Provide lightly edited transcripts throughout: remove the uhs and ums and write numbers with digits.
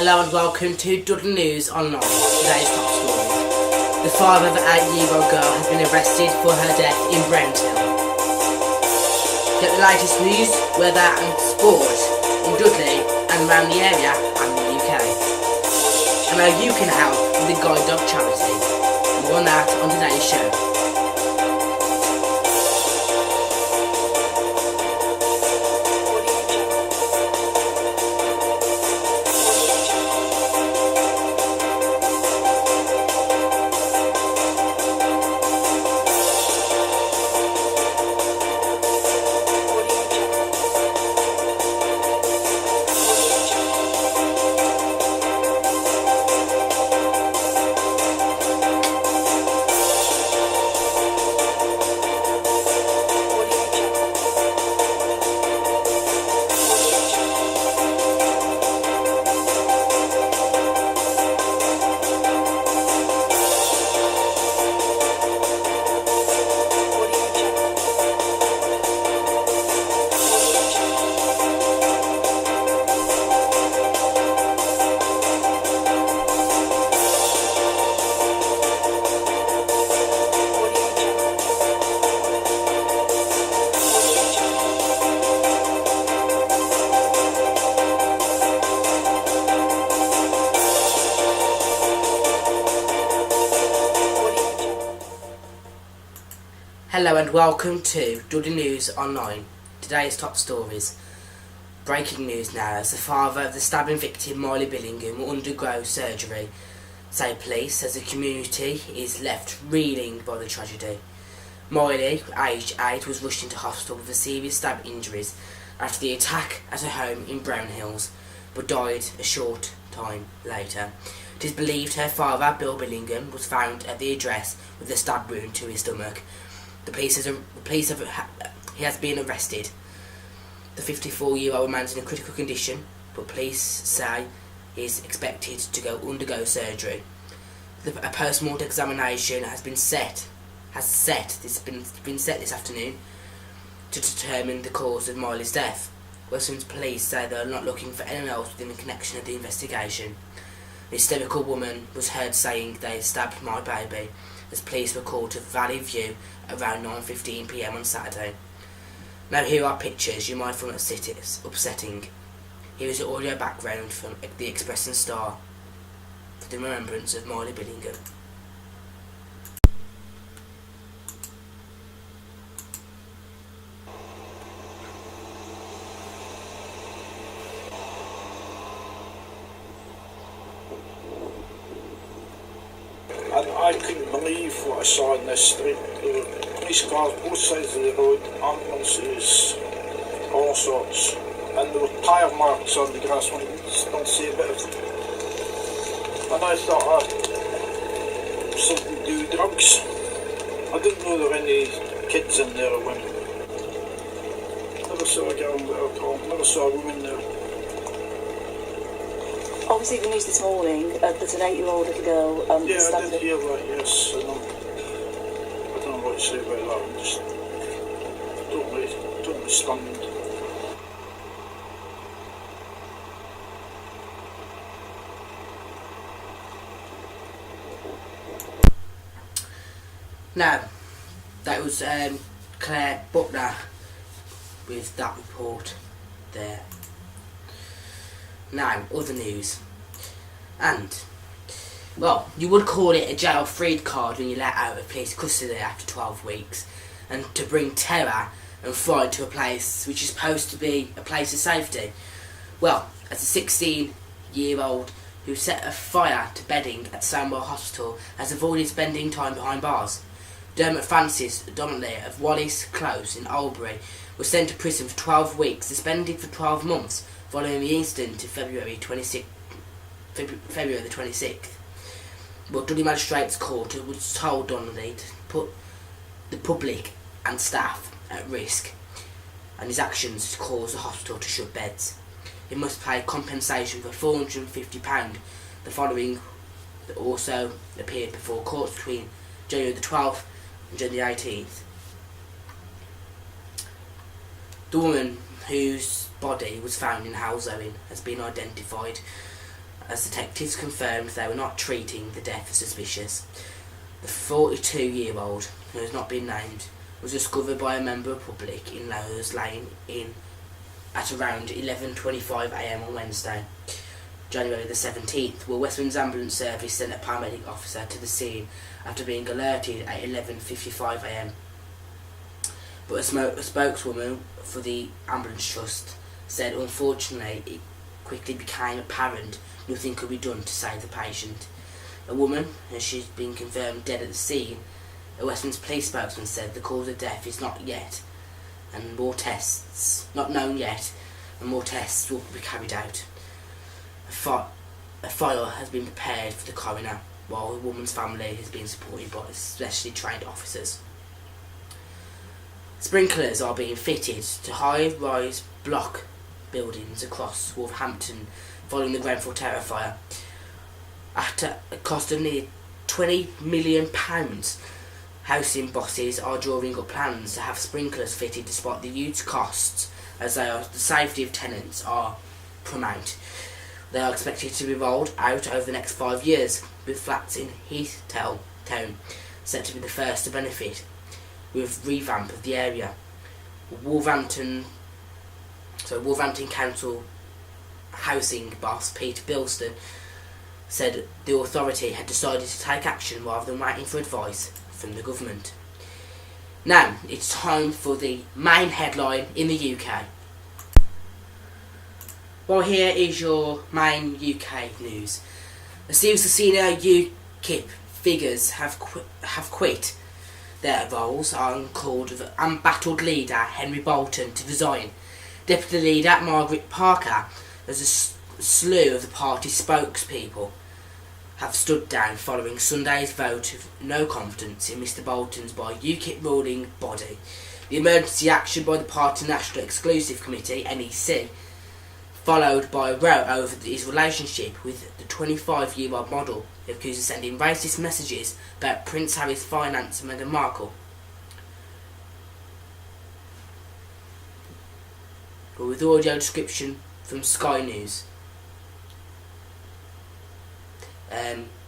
Hello and welcome to Dudley News Online. Today's top story. The father of an 8-year-old girl has been arrested for her death in Brenthill. Get the latest news, weather and sport in Dudley and around the area and the UK. And how you can help with the Guide Dog charity. More on that on today's show. Hello and welcome to Dudley News Online. Today's top stories. Breaking news now as the father of the stabbing victim Miley Billingham will undergo surgery. Say police as the community is left reeling by the tragedy. Miley, aged 8, was rushed into hospital with serious stab injuries after the attack at her home in Brown Hills, but died a short time later. It is believed her father, Bill Billingham, was found at the address with a stab wound to his stomach. He has been arrested. The 54-year-old man's in a critical condition, but police say he is expected to undergo surgery. A post-mortem examination has been set this afternoon to determine the cause of Miley's death. Westminster police say they are not looking for anyone else within the connection of the investigation. The hysterical woman was heard saying they stabbed my baby as police were called to Valley View around 9:15 PM on Saturday. Now here are pictures you might find upsetting. Here is the audio background from the Express and Star for the remembrance of Miley Billingham. I couldn't believe what I saw in this street. There were police cars both sides of the road, ambulances, all sorts. And there were tyre marks on the grass when you don't see a bit of them. And I thought, something to do with drugs. I didn't know there were any kids in there or women. Never saw a girl there at all, never saw a woman there. Obviously the news this morning, there's an 8-year-old little girl yeah, I did hear that, yes. I don't know what to say about that. I'm just totally stunned. Now, that was Claire Butler with that report there. Now, other news. And, well, you would call it a jail-freed card when you're let out of police custody after 12 weeks. And to bring terror and fright to a place which is supposed to be a place of safety. Well, as a 16-year-old who set a fire to bedding at Sandwell Hospital has avoided spending time behind bars. Dermot Francis Donnelly of Wallace Close in Albury was sent to prison for 12 weeks, suspended for 12 months, following the incident to February the 26th. Well, Dudley Magistrates Court was told Donnelly to put the public and staff at risk, and his actions caused the hospital to shut beds. He must pay compensation for £450. The following also appeared before courts between January the 12th and January the 18th. The woman whose body was found in Halzowin has been identified as detectives confirmed they were not treating the death as suspicious. The 42-year-old, who has not been named, was discovered by a member of the public in Lowes Lane at around 11:25am on Wednesday, January the 17th, where West Midlands Ambulance Service sent a paramedic officer to the scene after being alerted at 11:55am. But a spokeswoman for the Ambulance Trust said unfortunately it quickly became apparent nothing could be done to save the patient. A woman, as she's been confirmed dead at the scene, a West Midlands police spokesman said the cause of death is not known yet, and more tests will be carried out. A file has been prepared for the coroner, while the woman's family has been supported by specially trained officers. Sprinklers are being fitted to high-rise block buildings across Wolverhampton following the Grenfell Tower fire. At a cost of nearly £20 million, housing bosses are drawing up plans to have sprinklers fitted despite the huge costs, as the safety of tenants are paramount. They are expected to be rolled out over the next 5 years, with flats in Heathtown set to be the first to benefit with revamp of the area. Wolverhampton Council housing boss Peter Bilston said the authority had decided to take action rather than waiting for advice from the government. Now, it's time for the main headline in the UK. Well, here is your main UK news. A series of senior UKIP figures have quit their roles and called the embattled leader Henry Bolton to resign. Deputy leader Margaret Parker, as a slew of the party's spokespeople, have stood down following Sunday's vote of no confidence in Mr Bolton's by UKIP ruling body. The emergency action by the party National Exclusive Committee, NEC, followed by a row over his relationship with the 25-year-old model, accused of sending racist messages about Prince Harry's finance and Meghan Markle. But with audio description from Sky News.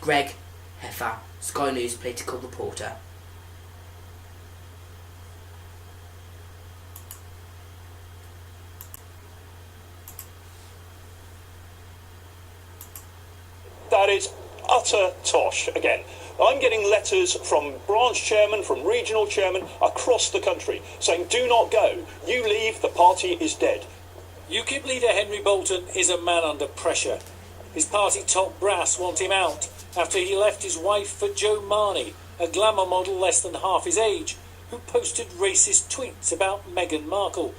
Greg Heffer, Sky News political reporter. That is utter tosh again. I'm getting letters from branch chairmen, from regional chairmen across the country saying, do not go, you leave, the party is dead. UKIP leader Henry Bolton is a man under pressure. His party top brass want him out after he left his wife for Jo Marnie, a glamour model less than half his age, who posted racist tweets about Meghan Markle,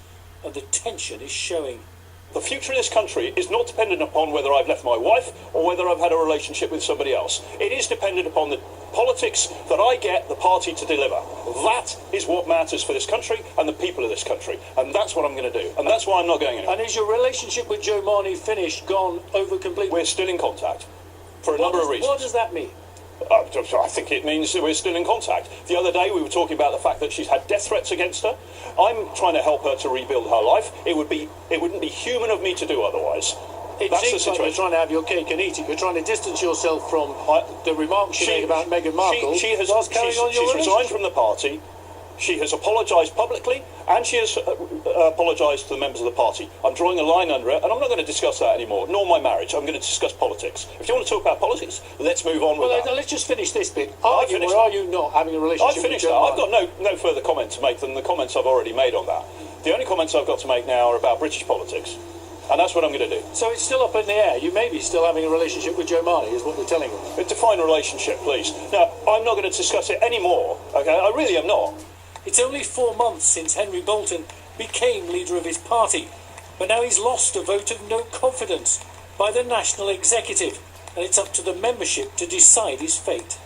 and the tension is showing. The future of this country is not dependent upon whether I've left my wife or whether I've had a relationship with somebody else. It is dependent upon the politics that I get the party to deliver. That is what matters for this country and the people of this country. And that's what I'm going to do. And that's why I'm not going anywhere. And is your relationship with Jo Marnie finished, gone, over completely? We're still in contact for a number of reasons. What does that mean? I think it means that we're still in contact. The other day we were talking about the fact that she's had death threats against her. I'm trying to help her to rebuild her life. It wouldn't be human of me to do otherwise. It seems like you're trying to have your cake and eat it. You're trying to distance yourself from the remarks she made about Meghan Markle. She's resigned from the party. She has apologised publicly, and she has apologised to the members of the party. I'm drawing a line under it, and I'm not going to discuss that anymore, nor my marriage. I'm going to discuss politics. If you want to talk about politics, let's move on with that. Let's just finish this bit. Are you not having a relationship with Jo I've Marnie? got no further comment to make than the comments I've already made on that. The only comments I've got to make now are about British politics, and that's what I'm going to do. So it's still up in the air. You may be still having a relationship with Jo Marnie, is what you're telling me. Define relationship, please. Now, I'm not going to discuss it anymore, okay? I really am not. It's only 4 months since Henry Bolton became leader of his party, but now he's lost a vote of no confidence by the National Executive, and it's up to the membership to decide his fate.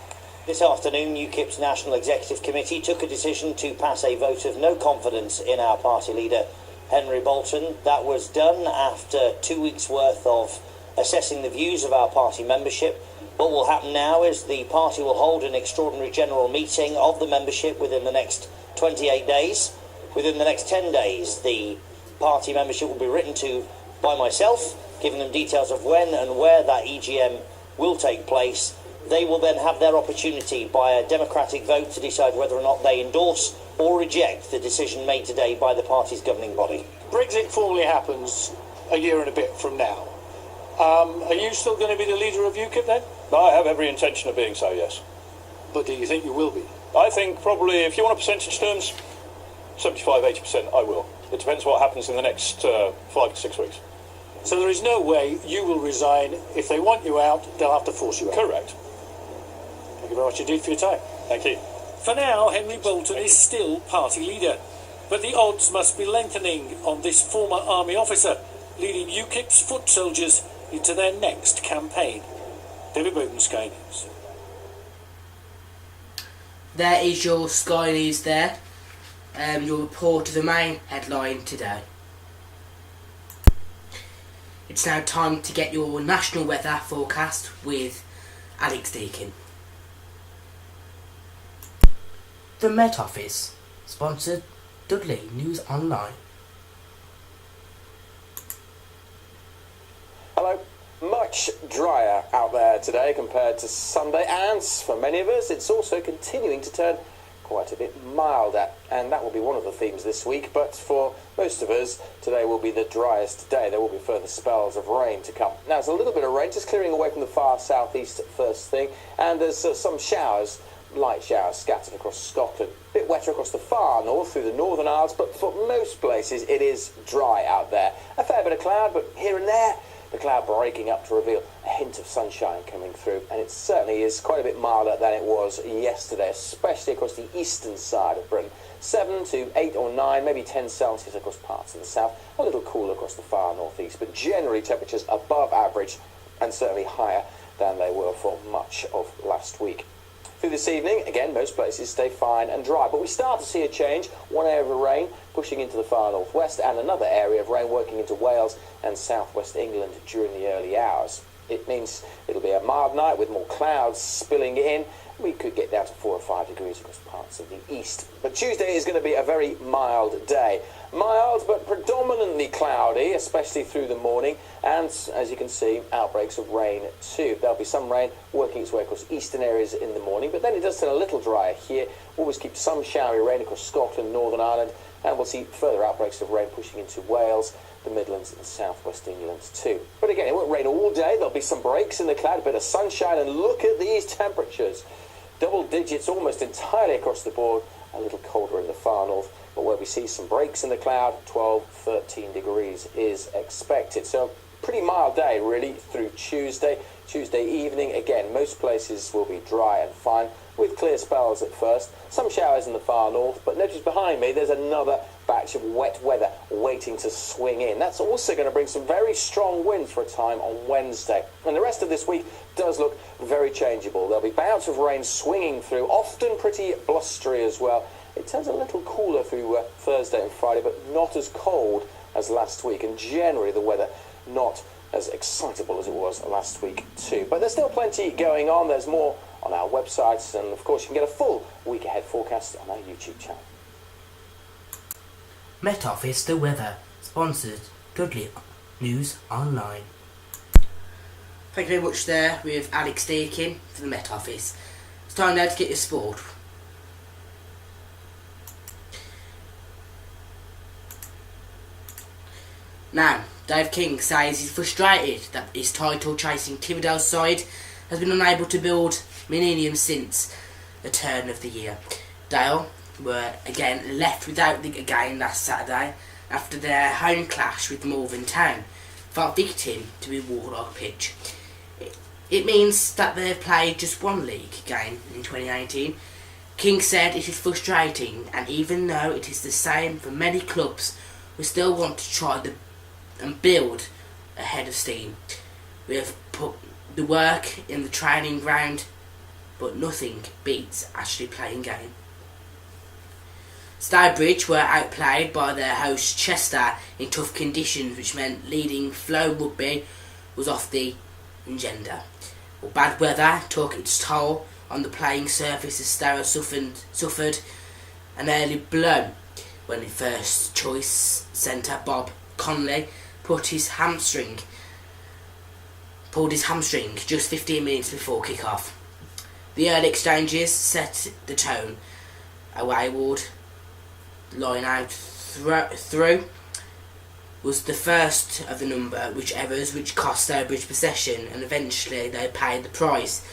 This afternoon, UKIP's National Executive Committee took a decision to pass a vote of no confidence in our party leader, Henry Bolton. That was done after 2 weeks' worth of assessing the views of our party membership. What will happen now is the party will hold an extraordinary general meeting of the membership within the next 28 days. Within the next 10 days, the party membership will be written to by myself, giving them details of when and where that EGM will take place. They will then have their opportunity by a democratic vote to decide whether or not they endorse or reject the decision made today by the party's governing body. Brexit formally happens a year and a bit from now. Are you still going to be the leader of UKIP then? I have every intention of being so, yes. But do you think you will be? I think probably, if you want a percentage terms, 75-80% I will. It depends what happens in the next 5 to 6 weeks. So there is no way you will resign. If they want you out, they'll have to force you out. Correct. Thank you very much indeed for your time. Thank you. For now, Henry Bolton is still party leader, but the odds must be lengthening on this former army officer, leading UKIP's foot soldiers into their next campaign. David Bowden, Sky News. There is your Sky News there. Your report of the main headline today. It's now time to get your national weather forecast with Alex Deakin. The Met Office sponsored Dudley News Online. Hello. Much drier out there today compared to Sunday, and for many of us it's also continuing to turn quite a bit milder, and that will be one of the themes this week. But for most of us, today will be the driest day. There will be further spells of rain to come. Now, there's a little bit of rain just clearing away from the far southeast first thing, and there's some showers, light showers scattered across Scotland. A bit wetter across the far north through the Northern Isles, but for most places it is dry out there. A fair bit of cloud, but here and there the cloud breaking up to reveal a hint of sunshine coming through, and it certainly is quite a bit milder than it was yesterday, especially across the eastern side of Britain. 7 to 8 or 9, maybe 10 Celsius across parts of the south, a little cooler across the far northeast, but generally temperatures above average and certainly higher than they were for much of last week. Through this evening, again, most places stay fine and dry, but we start to see a change. One area of rain pushing into the far northwest, and another area of rain working into Wales and southwest England during the early hours. It means it'll be a mild night with more clouds spilling in. We could get down to 4 or 5 degrees across parts of the east. But Tuesday is going to be a very mild day. Mild but predominantly cloudy, especially through the morning, and as you can see, outbreaks of rain too. There'll be some rain working its way across eastern areas in the morning, but then it does turn a little drier here. We'll always keep some showery rain across Scotland, Northern Ireland, and we'll see further outbreaks of rain pushing into Wales, the Midlands and southwest England too. But again, it won't rain all day. There'll be some breaks in the cloud, a bit of sunshine, and look at these temperatures. Double digits almost entirely across the board, a little colder in the far north, but where we see some breaks in the cloud, 12, 13 degrees is expected. So pretty mild day really through Tuesday. Tuesday evening, again, most places will be dry and fine with clear spells at first. Some showers in the far north, but notice behind me there's another batch of wet weather waiting to swing in. That's also going to bring some very strong winds for a time on Wednesday. And the rest of this week does look very changeable. There'll be bouts of rain swinging through, often pretty blustery as well. It turns a little cooler through Thursday and Friday, but not as cold as last week. And generally the weather not as excitable as it was last week too. But there's still plenty going on. There's more on our websites, and of course you can get a full week ahead forecast on our YouTube channel. Met Office The Weather sponsored Dudley News Online. Thank you very much there with Alex Deakin for the Met Office. It's time now to get your sport. Now, Dave King says he's frustrated that his title-chasing Cliverdale side has been unable to build millennium since the turn of the year. Dale were again left without the game last Saturday after their home clash with Malvern Town fell victim to a Warlock pitch. It means that they've played just one league game in 2018. King said it is frustrating, and even though it is the same for many clubs, we still want to try and build ahead of steam. We have put the work in the training ground, but nothing beats actually playing game. Stourbridge were outplayed by their host Chester in tough conditions, which meant leading Flow Rugby was off the agenda. Well, bad weather took its toll on the playing surface as Stour suffered an early blow when the first choice centre Bob Conley put his hamstring pulled his hamstring just 15 minutes before kick-off. The early exchanges set the tone. A wayward line out through was the first of the number which errors which cost Stourbridge possession, and eventually they paid the price.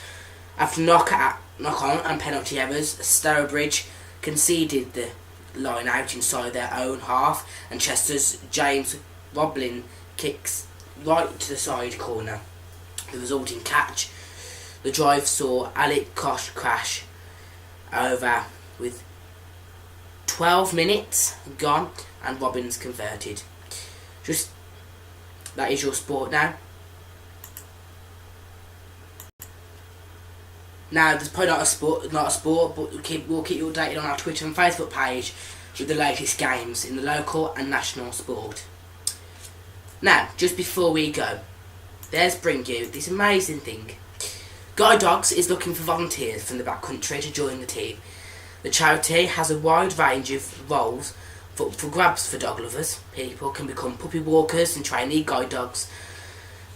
After knock-on and penalty errors, Stourbridge conceded the line out inside their own half, and Chester's James Roblin kicks right to the side corner. The resulting catch. The drive saw Alec Kosh crash over with 12 minutes gone, and Robbins converted. That is your sport now. Now, there's probably not a sport, but we'll keep you updated on our Twitter and Facebook page with the latest games in the local and national sport. Now, just before we go, let's bring you this amazing thing. Guide Dogs is looking for volunteers from the backcountry to join the team. The charity has a wide range of roles for grabs for dog lovers. People can become puppy walkers and trainee guide dogs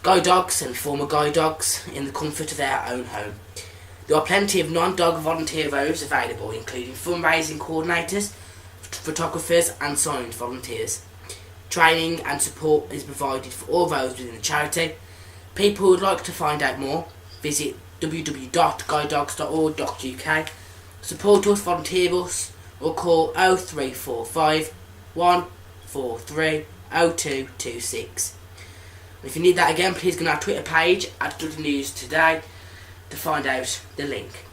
and former guide dogs in the comfort of their own home. There are plenty of non-dog volunteer roles available, including fundraising coordinators, photographers and signed volunteers. Training and support is provided for all roles within the charity. People who would like to find out more, visit www.guidedogs.org.uk. Support us, volunteer us, or call 0345 143 0226. If you need that again, please go on our Twitter page at Dudley News Today to find out the link.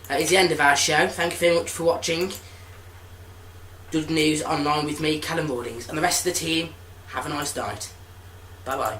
That is the end of our show. Thank you very much for watching Dudley News Online with me, Callum Rawlings, and the rest of the team. Have a nice night. Bye bye.